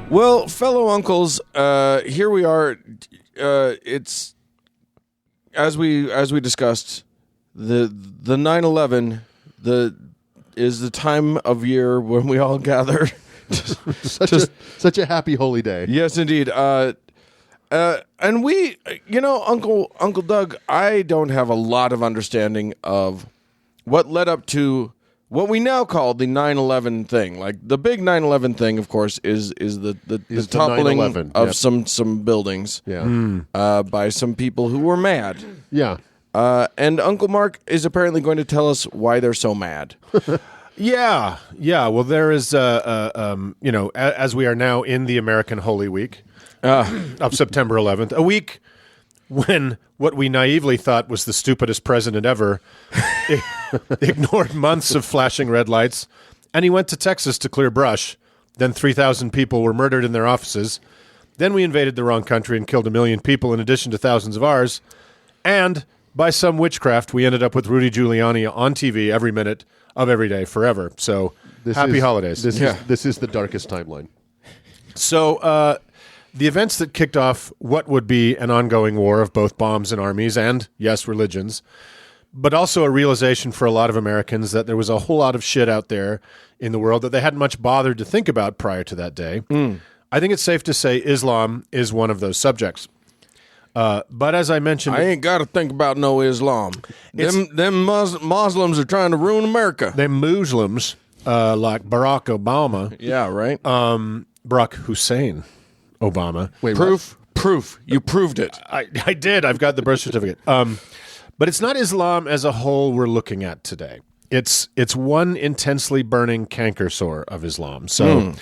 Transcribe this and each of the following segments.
Well, fellow uncles, here we are. It's as we discussed, the 9/11 is the time of year when we all gather. Such a happy holy day. Yes, indeed. And we, Uncle Doug, I don't have a lot of understanding of what led up to what we now call the 9/11 thing. Like the big 9/11 thing, of course, is the toppling 9/11, of yep. some buildings Yeah. by some people who were mad. Yeah. And Uncle Mark is apparently going to tell us why they're so mad. Yeah. Well, there is, as we are now in the American Holy Week of September 11th, a week when what we naively thought was the stupidest president ever ignored months of flashing red lights, and he went to Texas to clear brush. Then 3,000 people were murdered in their offices. Then we invaded the wrong country and killed 1 million people in addition to thousands of ours. And by some witchcraft, we ended up with Rudy Giuliani on TV every minute of every day forever. So happy holidays. This is the darkest timeline. So the events that kicked off what would be an ongoing war of both bombs and armies and, yes, religions, but also a realization for a lot of Americans that there was a whole lot of shit out there in the world that they hadn't much bothered to think about prior to that day. I think it's safe to say Islam is one of those subjects. But as I mentioned... I ain't got to think about no Islam. Them Muslims are trying to ruin America. Them Muslims, like Barack Obama... Yeah, right? Barack Hussein Obama. Wait, Proof. You proved it. I did. I've got the birth certificate. But it's not Islam as a whole we're looking at today. It's one intensely burning canker sore of Islam. So,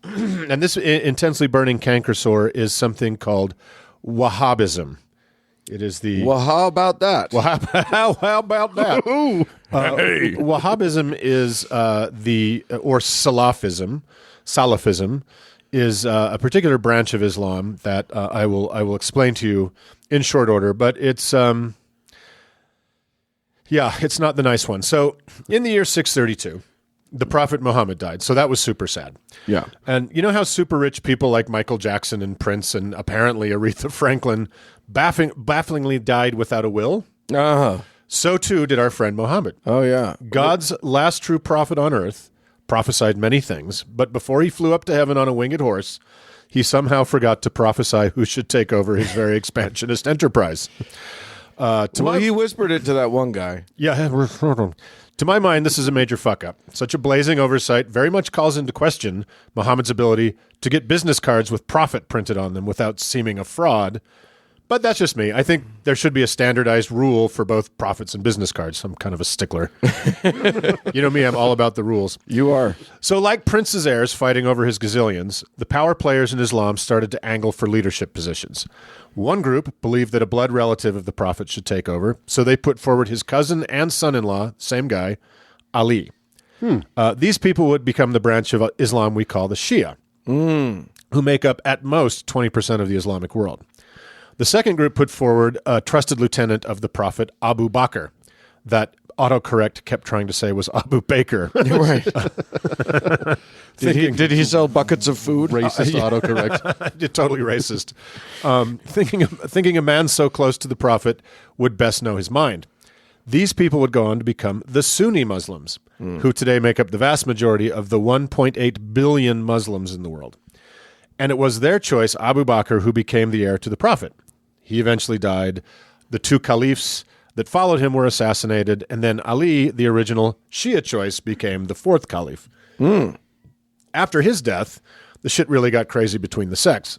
and this intensely burning canker sore is something called Wahhabism. It is the... Well, how about that? How about that? Wahhabism is or Salafism is a particular branch of Islam that I will explain to you in short order, but it's it's not the nice one. So in the year 632, the Prophet Muhammad died. So that was super sad. Yeah. And you know how super rich people like Michael Jackson and Prince and apparently Aretha Franklin bafflingly died without a will? Uh-huh. So too did our friend Muhammad. Oh, yeah. God's last true prophet on earth prophesied many things, but before he flew up to heaven on a winged horse, he somehow forgot to prophesy who should take over his very expansionist enterprise. He whispered it to that one guy. Yeah. To my mind, this is a major fuck-up. Such a blazing oversight very much calls into question Muhammad's ability to get business cards with prophet printed on them without seeming a fraud. But that's just me. I think there should be a standardized rule for both prophets and business cards. I'm kind of a stickler. You know me, I'm all about the rules. You are. So like Prince's heirs fighting over his gazillions, the power players in Islam started to angle for leadership positions. One group believed that a blood relative of the prophet should take over, so they put forward his cousin and son-in-law, same guy, Ali. These people would become the branch of Islam we call the Shia, who make up at most 20% of the Islamic world. The second group put forward a trusted lieutenant of the prophet, Abu Bakr, that autocorrect kept trying to say was Abu Baker. Right. Did he sell buckets of food? Racist autocorrect. Totally racist. Thinking a man so close to the prophet would best know his mind. These people would go on to become the Sunni Muslims, who today make up the vast majority of the 1.8 billion Muslims in the world. And it was their choice, Abu Bakr, who became the heir to the prophet. He eventually died. The two caliphs that followed him were assassinated, and then Ali, the original Shia choice, became the fourth caliph. After his death, the shit really got crazy between the sects.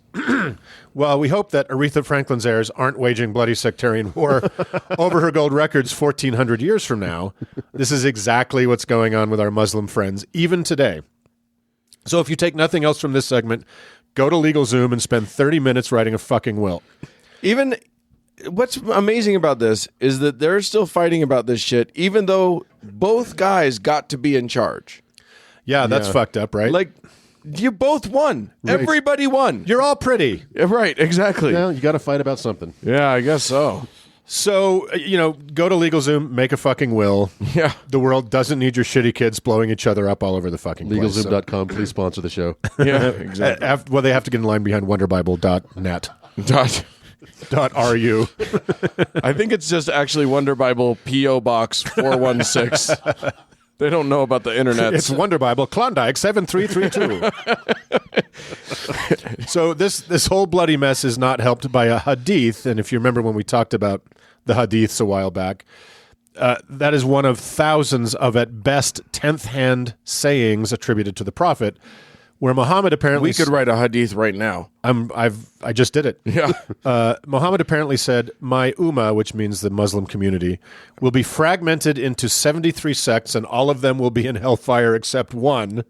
Well, we hope that Aretha Franklin's heirs aren't waging bloody sectarian war over her gold records 1,400 years from now. This is exactly what's going on with our Muslim friends, even today. So if you take nothing else from this segment, go to LegalZoom and spend 30 minutes writing a fucking will. Even what's amazing about this is that they're still fighting about this shit, even though both guys got to be in charge. Yeah, that's fucked up, right? Like, you both won. Right. Everybody won. You're all pretty. Right, exactly. Well, you got to fight about something. Yeah, I guess so. So, go to LegalZoom, make a fucking will. Yeah. The world doesn't need your shitty kids blowing each other up all over the fucking place. LegalZoom.com, please sponsor the show. Yeah, exactly. Well, they have to get in line behind wonderbible.net. .ru. I think it's just actually Wonder Bible P.O. Box 416. They don't know about the internet. It's Wonder Bible, Klondike 7332. So this whole bloody mess is not helped by a hadith. And if you remember when we talked about the hadiths a while back, that is one of thousands of, at best, 10th-hand sayings attributed to the Prophet, where Muhammad apparently... We could write a hadith right now. I just did it. Yeah. Muhammad apparently said, "My ummah," which means the Muslim community, "will be fragmented into 73 sects, and all of them will be in hellfire except one,"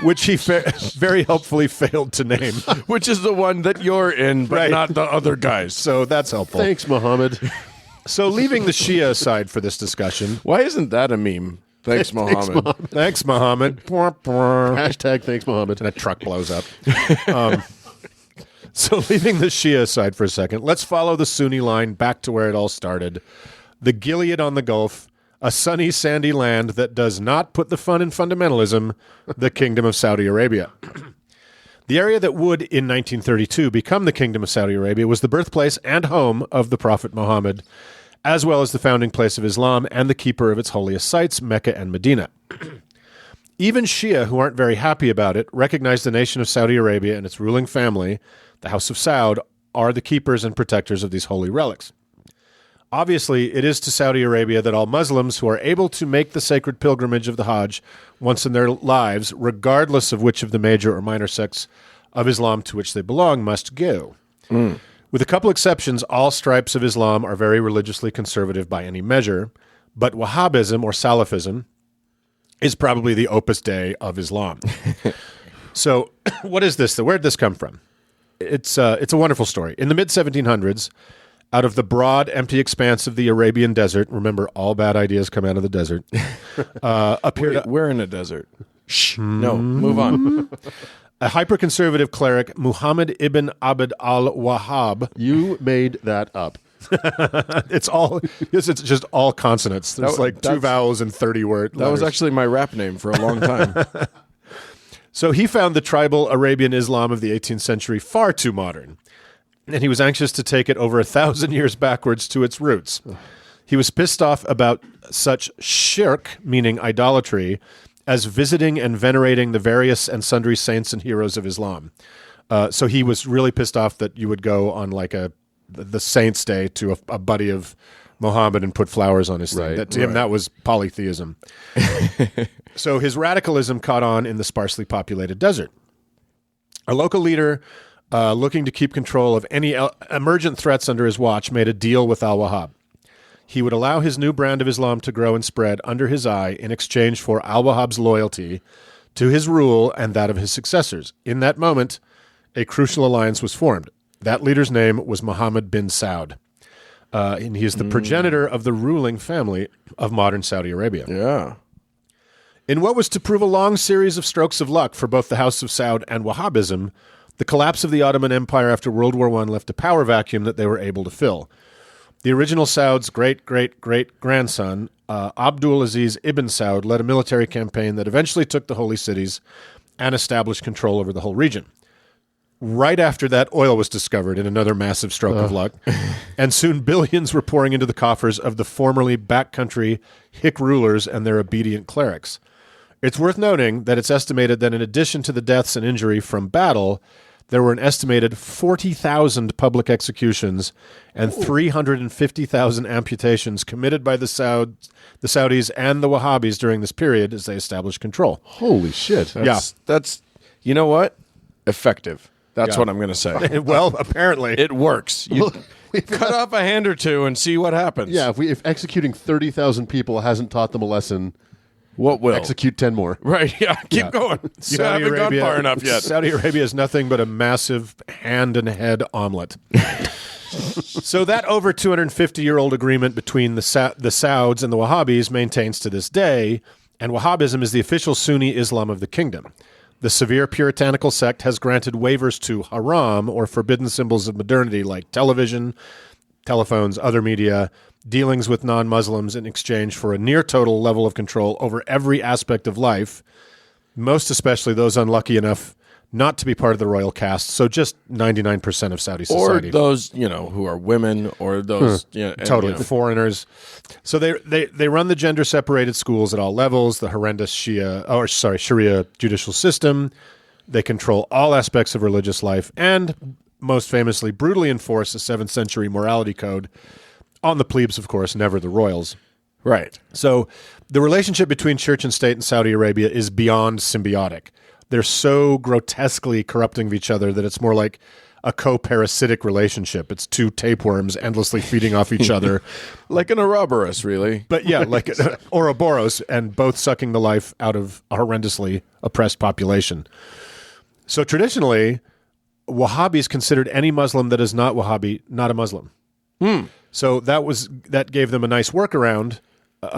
which he very helpfully failed to name. Which is the one that you're in, but Right. not the other guys. So that's helpful. Thanks, Muhammad. So leaving the Shia aside for this discussion, Why isn't that a meme? Thanks, Muhammad. thanks, Muhammad. Hashtag thanks, Muhammad. And a truck blows up. So leaving the Shia aside for a second, let's follow the Sunni line back to where it all started. The Gilead on the Gulf, a sunny, sandy land that does not put the fun in fundamentalism, the Kingdom of Saudi Arabia. The area that would, in 1932, become the Kingdom of Saudi Arabia was the birthplace and home of the Prophet Muhammad, as well as the founding place of Islam and the keeper of its holiest sites, Mecca and Medina. Even Shia, who aren't very happy about it, recognize the nation of Saudi Arabia and its ruling family, the House of Saud, are the keepers and protectors of these holy relics. Obviously, it is to Saudi Arabia that all Muslims who are able to make the sacred pilgrimage of the Hajj once in their lives, regardless of which of the major or minor sects of Islam to which they belong, must go. With a couple exceptions, all stripes of Islam are very religiously conservative by any measure, but Wahhabism or Salafism is probably the opus dei of Islam. So what is this? Where did this come from? It's a wonderful story. In the mid-1700s, out of the broad, empty expanse of the Arabian desert, remember, all bad ideas come out of the desert, appeared We're in a desert. Shh. No, move on. a hyper-conservative cleric, Muhammad ibn Abd al-Wahhab. You made that up. It's just all consonants. There's like two vowels and 30 words. That was actually my rap name for a long time. So he found the tribal Arabian Islam of the 18th century far too modern, and he was anxious to take it over 1,000 years backwards to its roots. He was pissed off about such shirk, meaning idolatry, as visiting and venerating the various and sundry saints and heroes of Islam. So he was really pissed off that you would go on like the Saints' Day to a buddy of Muhammad and put flowers on his thing. Right, To him, that was polytheism. So his radicalism caught on in the sparsely populated desert. A local leader looking to keep control of any emergent threats under his watch made a deal with al-Wahhab. He would allow his new brand of Islam to grow and spread under his eye in exchange for al-Wahhab's loyalty to his rule and that of his successors. In that moment, a crucial alliance was formed. That leader's name was Muhammad bin Saud. And he is the progenitor of the ruling family of modern Saudi Arabia. Yeah. In what was to prove a long series of strokes of luck for both the House of Saud and Wahhabism, the collapse of the Ottoman Empire after World War I left a power vacuum that they were able to fill. The original Saud's great-great-great-grandson, Abdul Aziz ibn Saud, led a military campaign that eventually took the holy cities and established control over the whole region. Right after that, oil was discovered in another massive stroke of luck, and soon billions were pouring into the coffers of the formerly backcountry hick rulers and their obedient clerics. It's worth noting that it's estimated that in addition to the deaths and injury from battle, there were an estimated 40,000 public executions and 350,000 amputations committed by the Saudis and the Wahhabis during this period as they established control. Holy shit. That's you know what? Effective. That's Yeah. what I'm going to say. Well, apparently. It works. You cut off a hand or two and see what happens. Yeah, if executing 30,000 people hasn't taught them a lesson, What will? execute 10 more. Right. Yeah. Keep going. You haven't gone far enough yet. Saudi Arabia is nothing but a massive hand and head omelet. So that over 250-year-old agreement between the Sauds and the Wahhabis maintains to this day, and Wahhabism is the official Sunni Islam of the kingdom. The severe puritanical sect has granted waivers to haram, or forbidden symbols of modernity, like television, telephones, other media, dealings with non-Muslims in exchange for a near total level of control over every aspect of life, most especially those unlucky enough not to be part of the royal caste. So just 99% of Saudi Or society. those, who are women, or those, Totally. Foreigners. So they run the gender-separated schools at all levels, the horrendous Sharia judicial system. They control all aspects of religious life and, most famously, brutally enforce a 7th century morality code on the plebes, of course, never the royals. Right. So the relationship between church and state in Saudi Arabia is beyond symbiotic. They're so grotesquely corrupting of each other that it's more like a co-parasitic relationship. It's two tapeworms endlessly feeding off each other. Like an Ouroboros, really. But yeah, like Ouroboros, and both sucking the life out of a horrendously oppressed population. So traditionally, Wahhabis considered any Muslim that is not Wahhabi not a Muslim. So that gave them a nice workaround for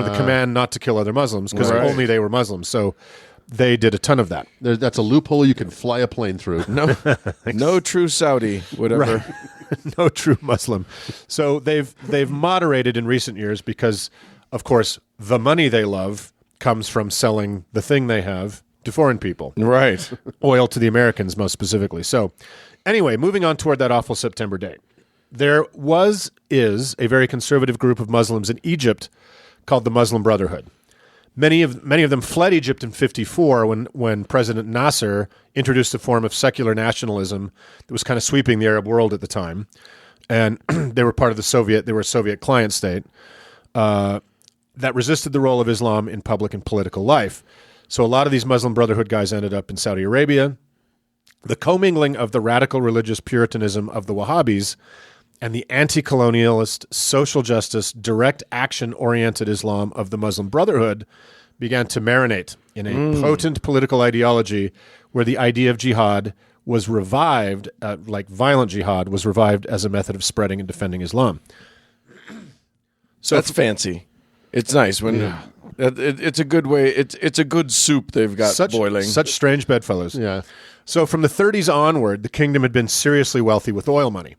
the command not to kill other Muslims, because Right. only they were Muslims. So they did a ton of that. That's a loophole you can fly a plane through. No true Saudi would ever. No true Muslim. So they've moderated in recent years because, of course, the money they love comes from selling the thing they have to foreign people. Right. Oil to the Americans, most specifically. So anyway, moving on toward that awful September date. There is a very conservative group of Muslims in Egypt called the Muslim Brotherhood. Many of them fled Egypt in 1954 when President Nasser introduced a form of secular nationalism that was kind of sweeping the Arab world at the time. And they were part of they were a Soviet client state that resisted the role of Islam in public and political life. So a lot of these Muslim Brotherhood guys ended up in Saudi Arabia. The commingling of the radical religious Puritanism of the Wahhabis and the anti-colonialist, social justice, direct action-oriented Islam of the Muslim Brotherhood began to marinate in a potent political ideology where the idea of jihad was revived, like violent jihad, was revived as a method of spreading and defending Islam. So That's fancy. It's nice when it's a good way. It's a good soup they've got boiling. Such strange bedfellows. Yeah. So from the 30s onward, the kingdom had been seriously wealthy with oil money.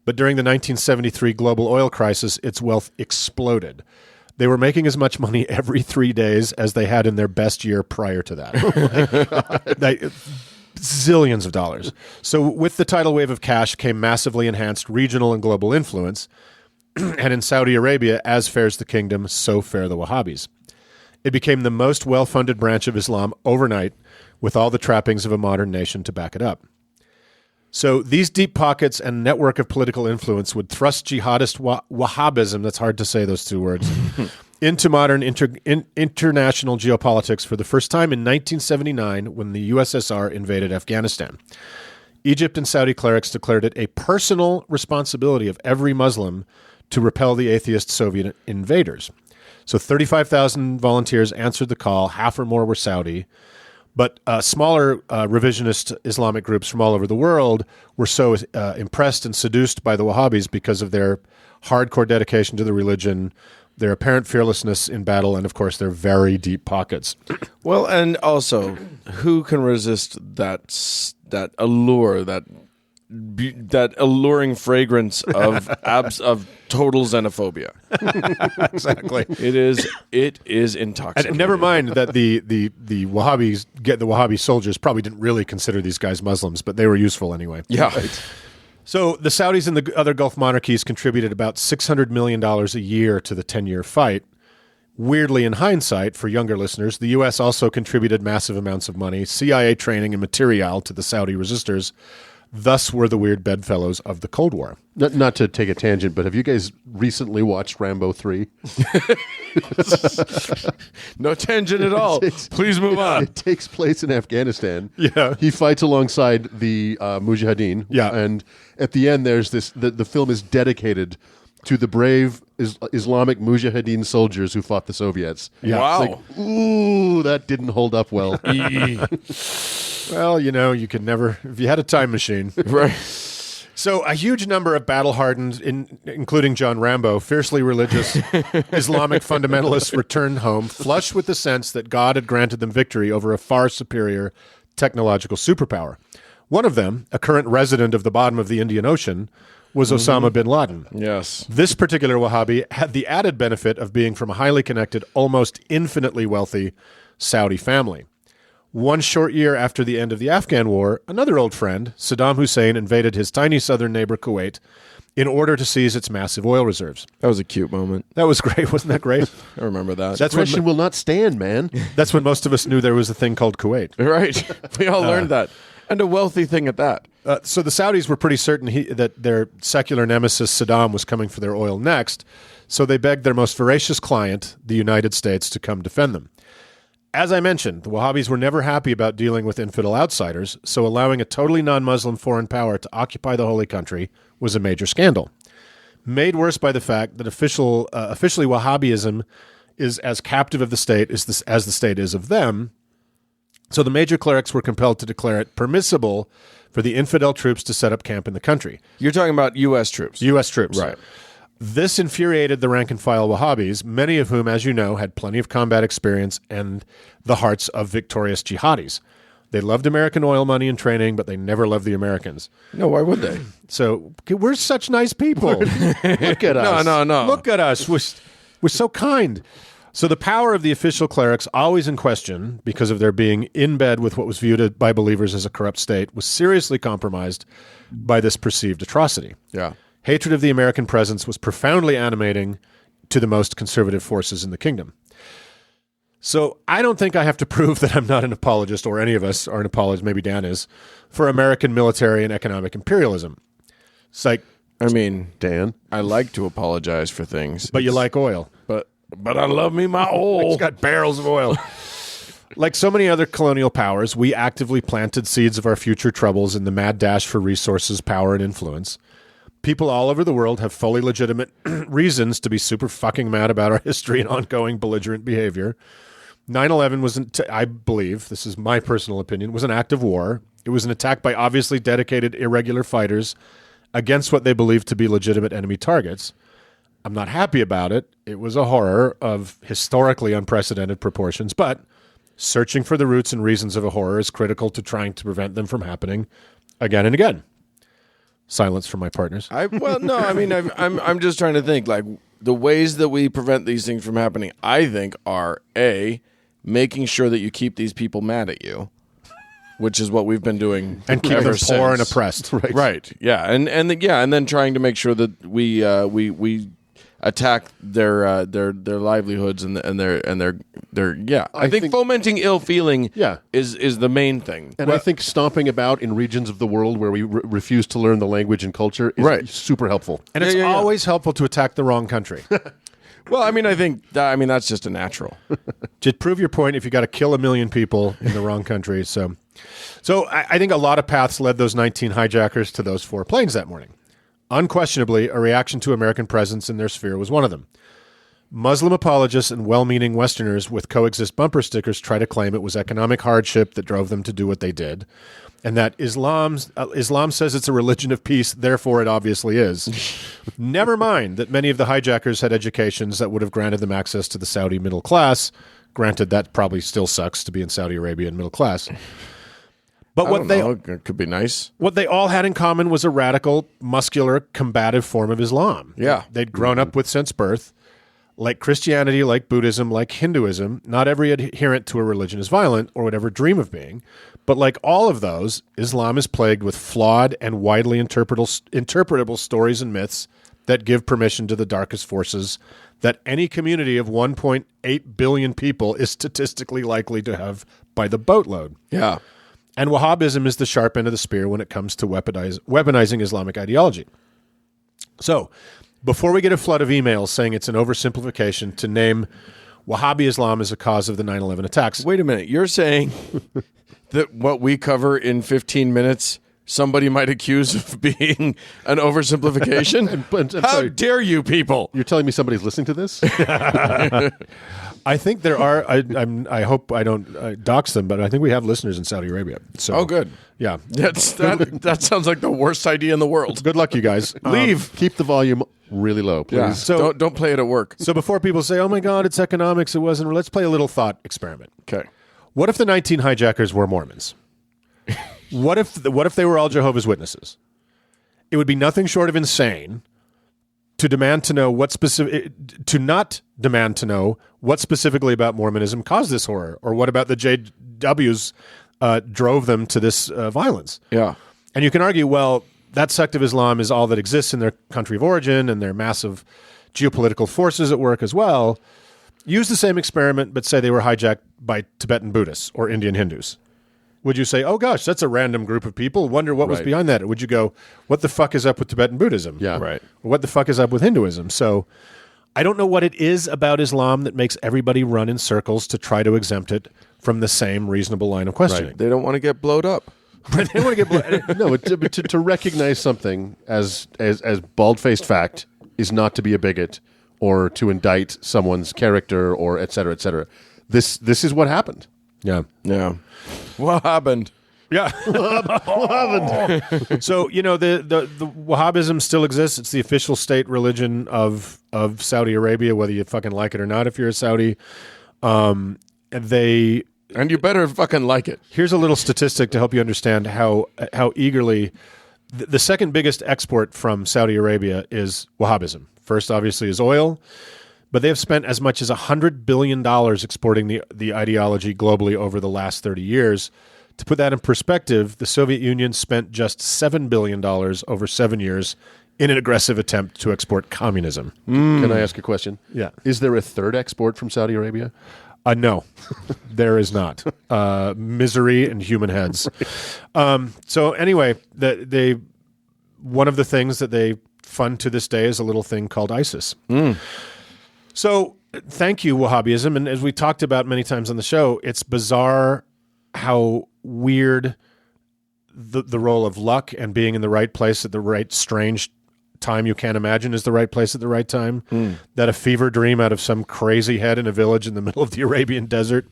But during the 1973 global oil crisis, its wealth exploded. They were making as much money every 3 days as they had in their best year prior to that. Zillions of dollars. So with the tidal wave of cash came massively enhanced regional and global influence. And in Saudi Arabia, as fares the kingdom, so fare the Wahhabis. It became the most well-funded branch of Islam overnight, with all the trappings of a modern nation to back it up. So these deep pockets and network of political influence would thrust jihadist Wahhabism, that's hard to say those two words, into modern international geopolitics for the first time in 1979 when the USSR invaded Afghanistan. Egypt and Saudi clerics declared it a personal responsibility of every Muslim to repel the atheist Soviet invaders. So 35,000 volunteers answered the call, half or more were Saudi. But smaller revisionist Islamic groups from all over the world were so impressed and seduced by the Wahhabis because of their hardcore dedication to the religion, their apparent fearlessness in battle, and, of course, their very deep pockets. Well, and also, who can resist that allure, that alluring fragrance of of total xenophobia? Exactly. It is intoxicating. And never mind that the Wahhabis, the Wahhabi soldiers probably didn't really consider these guys Muslims, but they were useful anyway. Yeah. So the Saudis and the other Gulf monarchies contributed about $600 million a year to the 10-year fight. Weirdly, in hindsight, for younger listeners, the U.S. also contributed massive amounts of money, CIA training, and material to the Saudi resistors. Thus were the weird bedfellows of the Cold War. Not to take a tangent, but have you guys recently watched Rambo 3? No tangent at all. Please move on. It takes place in Afghanistan. Yeah. He fights alongside the Mujahideen. Yeah. And at the end, there's this, the film is dedicated to the brave Islamic Mujahideen soldiers who fought the Soviets. Yeah. Wow. It's like, ooh, that didn't hold up well. Well, you could never, if you had a time machine. Right. So a huge number of battle-hardened, including John Rambo, fiercely religious Islamic fundamentalists returned home, flushed with the sense that God had granted them victory over a far superior technological superpower. One of them, a current resident of the bottom of the Indian Ocean, was Osama bin Laden. Yes. This particular Wahhabi had the added benefit of being from a highly connected, almost infinitely wealthy Saudi family. One short year after the end of the Afghan war, another old friend, Saddam Hussein, invaded his tiny southern neighbor Kuwait in order to seize its massive oil reserves. That was a cute moment. That was great. Wasn't that great? I remember that. That's when, Expression will not stand, man. that's when most of us knew there was a thing called Kuwait. right. We all learned that. And a wealthy thing at that. So the Saudis were pretty certain that their secular nemesis Saddam was coming for their oil next, so they begged their most voracious client, the United States, to come defend them. As I mentioned, the Wahhabis were never happy about dealing with infidel outsiders, so allowing a totally non-Muslim foreign power to occupy the holy country was a major scandal. Made worse by the fact that officially Wahhabism is as captive of the state as the state is of them, so the major clerics were compelled to declare it permissible for the infidel troops to set up camp in the country. You're talking about U.S. troops. U.S. troops. Right. This infuriated the rank-and-file Wahhabis, many of whom, as you know, had plenty of combat experience and the hearts of victorious jihadis. They loved American oil money and training, but they never loved the Americans. No, why would they? So we're such nice people. Look at us. No. Look at us. We're so kind. So the power of the official clerics, always in question because of their being in bed with what was viewed by believers as a corrupt state, was seriously compromised by this perceived atrocity. Yeah. Hatred of the American presence was profoundly animating to the most conservative forces in the kingdom. So I don't think I have to prove that I'm not an apologist, or any of us are an apologist, maybe Dan is, for American military and economic imperialism. It's like, I mean, Dan. I like to apologize for things. but you like oil. But I love me my oil. It's got barrels of oil. Like so many other colonial powers, we actively planted seeds of our future troubles in the mad dash for resources, power, and influence. People all over the world have fully legitimate reasons to be super fucking mad about our history and ongoing belligerent behavior. 9/11 wasn't, I believe, this is my personal opinion, was an act of war. It was an attack by obviously dedicated, irregular fighters against what they believed to be legitimate enemy targets. I'm not happy about it. It was a horror of historically unprecedented proportions, but searching for the roots and reasons of a horror is critical to trying to prevent them from happening again and again. Silence from my partners. I'm just trying to think, like, the ways that we prevent these things from happening, I think, are A, making sure that you keep these people mad at you, which is what we've been doing And keep ever them poor and since. oppressed. Right. Yeah. And then trying to make sure that we attack their livelihoods and their I think fomenting ill feeling is the main thing. And I think stomping about in regions of the world where we refuse to learn the language and culture is super helpful. And it's always helpful to attack the wrong country. Well, I mean, I think that's just a natural. To prove your point, if you got to kill 1 million people in the wrong country. So I think a lot of paths led those 19 hijackers to those 4 planes that morning. Unquestionably, a reaction to American presence in their sphere was one of them. Muslim apologists and well-meaning Westerners with coexist bumper stickers try to claim it was economic hardship that drove them to do what they did, and that Islam says it's a religion of peace, therefore it obviously is. Never mind that many of the hijackers had educations that would have granted them access to the Saudi middle class. Granted, that probably still sucks to be in Saudi Arabia and middle class. But it could be nice. What they all had in common was a radical, muscular, combative form of Islam. Yeah. They'd grown up with since birth. Like Christianity, like Buddhism, like Hinduism, not every adherent to a religion is violent or would ever dream of being. But like all of those, Islam is plagued with flawed and widely interpretable stories and myths that give permission to the darkest forces that any community of 1.8 billion people is statistically likely to have by the boatload. Yeah. And Wahhabism is the sharp end of the spear when it comes to weaponizing Islamic ideology. So, before we get a flood of emails saying it's an oversimplification to name Wahhabi Islam as a cause of the 9/11 attacks. Wait a minute. You're saying that what we cover in 15 minutes, somebody might accuse of being an oversimplification? I'm How sorry. dare you people? You're telling me somebody's listening to this? I think there are. I hope I don't dox them, but I think we have listeners in Saudi Arabia. So, Oh, good. Yeah. That sounds like the worst idea in the world. Good luck, you guys. Leave. Keep the volume really low, please. Yeah. So- don't play it at work. So before people say, "Oh my God, it's economics," it wasn't. Let's play a little thought experiment. Okay. What if the 19 hijackers were Mormons? What if they were all Jehovah's Witnesses? it would be nothing short of insane to demand to know what to not demand to know what specifically about Mormonism caused this horror, or what about the JWs drove them to this violence. Yeah. And you can argue, well, that sect of Islam is all that exists in their country of origin, and their massive geopolitical forces at work as well. Use the same experiment, but say they were hijacked by Tibetan Buddhists or Indian Hindus. Would you say, oh gosh, that's a random group of people, wonder what was behind that? Or would you go, what the fuck is up with Tibetan Buddhism? Yeah. Right. Or what the fuck is up with Hinduism? So I don't know what it is about Islam that makes everybody run in circles to try to exempt it from the same reasonable line of questioning. They don't want to get blowed up. They don't want to get No, but to recognize something as bald-faced fact is not to be a bigot or to indict someone's character or et cetera, et cetera. This is what happened. Yeah. Yeah. What happened? Yeah. So, the Wahhabism still exists. It's the official state religion of Saudi Arabia, whether you fucking like it or not if you're a Saudi. And you better fucking like it. Here's a little statistic to help you understand how eagerly the second biggest export from Saudi Arabia is Wahhabism. First, obviously, is oil, but they have spent as much as $100 billion exporting the ideology globally over the last 30 years. To put that in perspective, the Soviet Union spent just $7 billion over 7 years in an aggressive attempt to export communism. Can I ask a question? Yeah. Is there a third export from Saudi Arabia? No, there is not. Misery and human heads. So anyway, one of the things that they fund to this day is a little thing called ISIS. So thank you, Wahhabism. And as we talked about many times on the show, it's bizarre how weird the role of luck and being in the right place at the right strange time you can't imagine is the right place at the right time. That a fever dream out of some crazy head in a village in the middle of the Arabian desert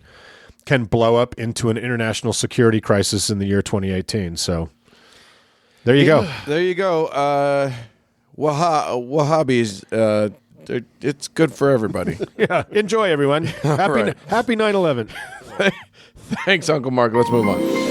can blow up into an international security crisis in the year 2018. So there you go. There you go. Wahhabis, it's good for everybody. Yeah. Enjoy, everyone. Happy 9/11. Thanks, Uncle Mark. Let's move on.